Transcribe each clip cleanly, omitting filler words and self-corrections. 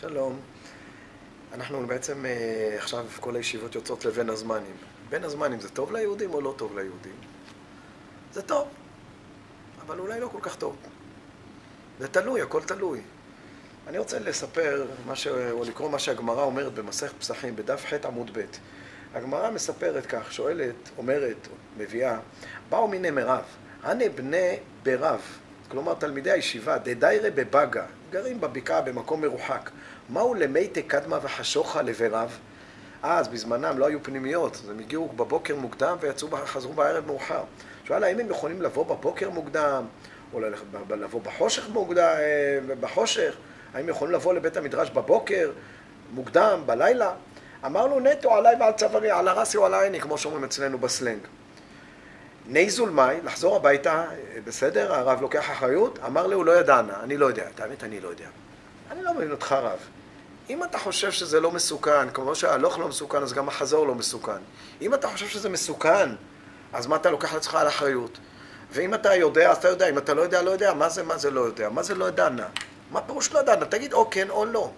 שלום. אנחנו בעצם עכשיו כל הישיבות יוצאות לבין הזמנים. בין הזמנים זה טוב ליהודים או לא טוב ליהודים? זה טוב, אבל אולי לא כל כך טוב. זה תלוי, הכל תלוי. אני רוצה לספר או לקרוא מה שהגמרא אומרת במסכת פסחים, בדף ח' עמוד ב'. הגמרא מספרת כך, שואלת, אומרת, מביאה, באו מיני מרב, הנה בני ברב, כלומר תלמידי הישיבה, דדיירה בבגה, גרים בבקעה במקום מרוחק. מהו למי תקדמה וחשוכה לברב? אז בזמנם לא היו פנימיות, הם הגיעו בבוקר מוקדם וחזרו בערב מאוחר. שואל האם הם יכולים לבוא בבוקר מוקדם, או לבוא בחושך מוקדם, האם יכולים לבוא לבית המדרש בבוקר, מוקדם, בלילה? אמר לו נטו עליי ועל צווארי, על הרסי או על העיני, כמו שאומרים אצלנו בסלנג. נייזול מאי, לחזור הביתה, בסדר, הרב לוקח אחריות, אמר לי הוא לא ידענה, אני לא יודע, את האמת אני לא יודע. אני לא מבין אותך רב. אם אתה חושב שזה לא מסוכן, כמו שההלוך לא מסוכן, אז גם החזור לא מסוכן. אם אתה חושב שזה מסוכן, אז מה אתה לוקח לעצמך על אחריות? ואם אתה יודע, אז אתה יודע, אם אתה לא יודע, לא יודע, מה זה לא יודע? מה זה לא ידענה? מה פירוש לא ידענה? תגיד או כן או לא.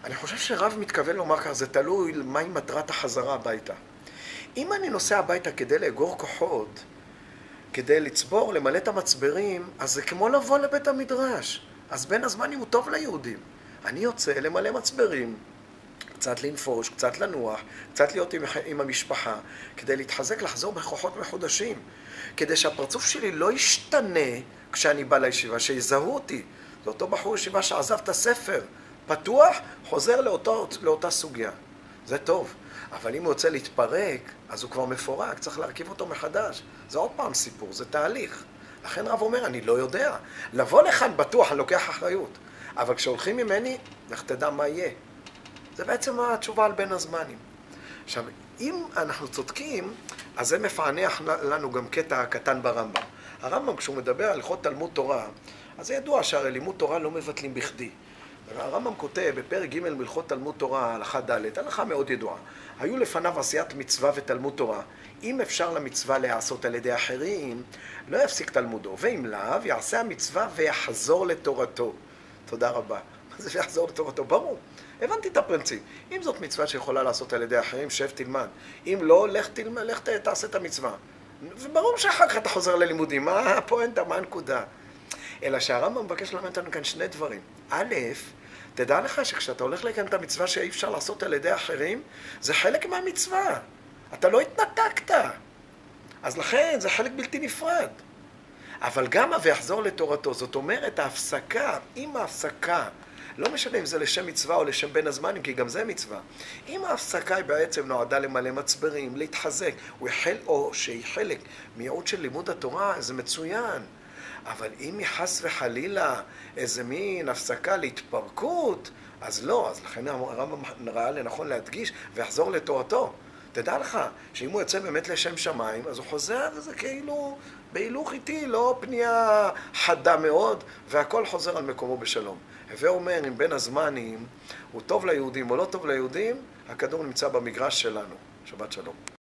אני חושב שרב מתכוון לומר כך, זה תלוי מהי מטרת החזרה הביתה. אם אני נוסע הביתה כדי לאגור כוחות, כדי לצבור, למלא את המצברים, אז זה כמו לבוא לבית המדרש. אז בין הזמנים הוא טוב ליהודים. אני יוצא למלא מצברים, קצת לנפוש, קצת לנוח, קצת להיות עם המשפחה, כדי להתחזק, לחזור בכוחות מחודשים, כדי שהפרצוף שלי לא ישתנה כשאני בא לישיבה, שיזהו אותי. זה אותו בחור ישיבה שעזב את הספר, פתוח, חוזר לאותה סוגיה. זה טוב. אבל אם הוא רוצה להתפרק, אז הוא כבר מפורק, צריך להרכיב אותו מחדש. זה עוד פעם סיפור, זה תהליך. לכן רב אומר, אני לא יודע. לבוא לכאן בטוח, אני לוקח אחריות. אבל כשהולכים ממני, לך תדע מה יהיה. זה בעצם התשובה על בין הזמנים. עכשיו, אם אנחנו צודקים, אז זה מפענח לנו גם קטע קטן ברמב"ם. הרמב"ם, כשהוא מדבר על הלכות תלמוד תורה, אז זה ידוע שהרי לימוד תורה לא מבטלים בכדי. הרמב"ם כותב בפרק ג' בהלכות תלמוד תורה, הלכה ד', הלכה מאוד ידועה. היו לפניו עשיית מצווה ותלמוד תורה. אם אפשר למצווה להיעשות על ידי אחרים, לא יפסיק תלמודו. ואם לאו, יעשה המצווה ויחזור לתורתו. תודה רבה. מה זה ויחזור לתורתו? ברור. הבנתי את הפרינציפ. אם זאת מצווה שיכולה לעשות על ידי אחרים, שב תלמד. אם לא, לך תעשה את המצווה. וברור שאחר כך אתה חוזר ללימודים. מה הפואנטה? מה הנקודה? אלא שהרמב"ם מבקש ללמד אותנו כאן שני דברים. א', תדע לך שכשאתה הולך לקיים את המצווה שאי אפשר לעשות על ידי אחרים, זה חלק מהמצווה. אתה לא התנתקת. אז לכן זה חלק בלתי נפרד. אבל גם ויחזור לתורתו, זאת אומרת ההפסקה, אם ההפסקה, לא משנה אם זה לשם מצווה או לשם בין הזמנים, כי גם זה מצווה. אם ההפסקה היא בעצם נועדה למלא מצברים, להתחזק, או שהיא חלק מייעוד של לימוד התורה, זה מצוין. אבל אם היא חס וחלילה איזה מין הפסקה להתפרקות, אז לא. אז לכן הרמב"ם ראה לנכון להדגיש ויחזור לתורתו. תדע לך שאם הוא יוצא באמת לשם שמיים, אז הוא חוזר, וזה כאילו בהילוך איתי, לא פנייה חדה מאוד, והכל חוזר על מקומו בשלום. הווה אומר, אם בין הזמנים הוא טוב ליהודים או לא טוב ליהודים, הכדור נמצא במגרש שלנו. שבת שלום.